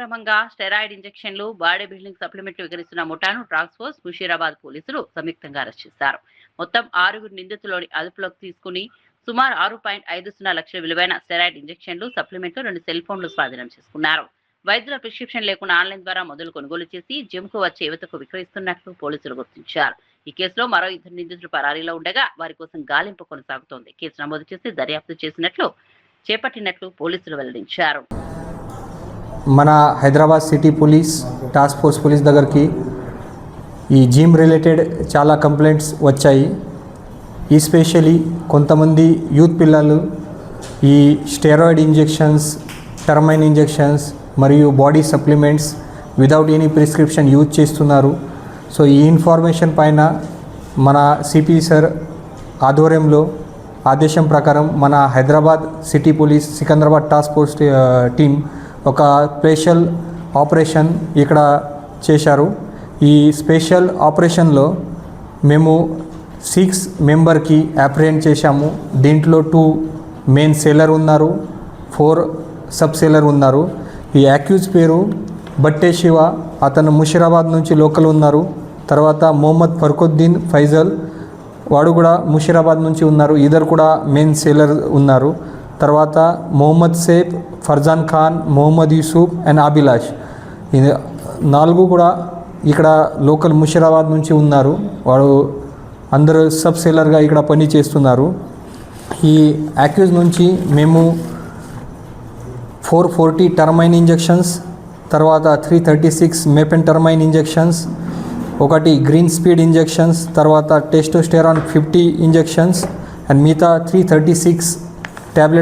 అక్రమంగా స్టెరాయిడ్ ఇంజెక్షన్లు, body building సప్లిమెంట్లు విక్రయిస్తున్న ముఠాను డ్రగ్స్ ఫోర్స్ ముషీరాబాద్ పోలీసులు సంయుక్తంగా అరెస్ట్ చేశారు. మొత్తం 6 నిందితులని అదుపులోకి తీసుకుని సుమారు 6.50 లక్షల విలువైన స్టెరాయిడ్ ఇంజెక్షన్లు, సప్లిమెంట్లు, 2 సెల్ ఫోన్లు స్వాధీనం చేసుకున్నారు. వైద్యుల ప్రిస్క్రిప్షన్ లేకుండా ఆన్లైన్ ద్వారా మందులు కొనుగోలు చేసి జిమ్కు వచ్చే యువతకు విక్రయిస్తున్నట్లు పోలీసులు గుర్తించారు. ఈ కేసులో మరో 2 నిందితులు పరారీలో ఉండగా వారి కోసం గాలింపు కొనసాగుతోంది. కేసు నమోదు చేసి దర్యాప్తు చేపట్టినట్లు పోలీసులు వెల్లడించారు. మన Hyderabad city police task force police దగ్గరికి ఈ జిమ్ రిలేటెడ్ చాలా కంప్లైంట్స్ వచ్చాయి. ఎస్పెషల్లీ కొంతమంది యూత్ పిల్లలు ఈ స్టెరాయిడ్ ఇంజెక్షన్స్, టర్మైన్ ఇంజెక్షన్స్ మరియు body supplements without any prescription use చేస్తున్నారు. సో ఈ ఇన్ఫర్మేషన్ పైన మన సిపి సార్ ఆధ్వర్యంలో ఆదేశం ప్రకారం మన Hyderabad city police Secunderabad task force team ఒక స్పెషల్ ఆపరేషన్ ఇక్కడ చేశారు. ఈ స్పెషల్ ఆపరేషన్లో మేము 6 మెంబర్కి అప్రిహెండ్ చేశాము. దీంట్లో 2 మెయిన్ సెల్లర్ ఉన్నారు, 4 సబ్ సెల్లర్ ఉన్నారు. ఈ అక్యూజ్ పేరు బట్టే శివ, అతను ముషీరాబాద్ నుంచి లోకల్ ఉన్నారు. తర్వాత మొహమ్మద్ ఫర్ఖుద్దీన్ ఫైజల్, వాడు కూడా ముషీరాబాద్ నుంచి ఉన్నారు. ఇద్దరు కూడా మెయిన్ సెల్లర్ ఉన్నారు. తర్వాత మొహమ్మద్ సేఫ్, ఫర్జాన్ ఖాన్, మొహమ్మద్ యూసుఫ్ అండ్ అభిలాష్, ఇది 4 కూడా ఇక్కడ లోకల్ ముషీరాబాద్ నుంచి ఉన్నారు. వాడు అందరూ సబ్ సెల్లర్గా ఇక్కడ పని చేస్తున్నారు. ఈ అక్యూజ్ నుంచి మేము 440 టర్మైన్ ఇంజెక్షన్స్, తర్వాత 336 మెపెన్ టర్మైన్ ఇంజెక్షన్స్, 1 గ్రీన్ స్పీడ్ ఇంజెక్షన్స్, తర్వాత టెస్టోస్టెరాన్ 50 ఇంజెక్షన్స్ అండ్ మిగతా 336 టాబ్లెట్స్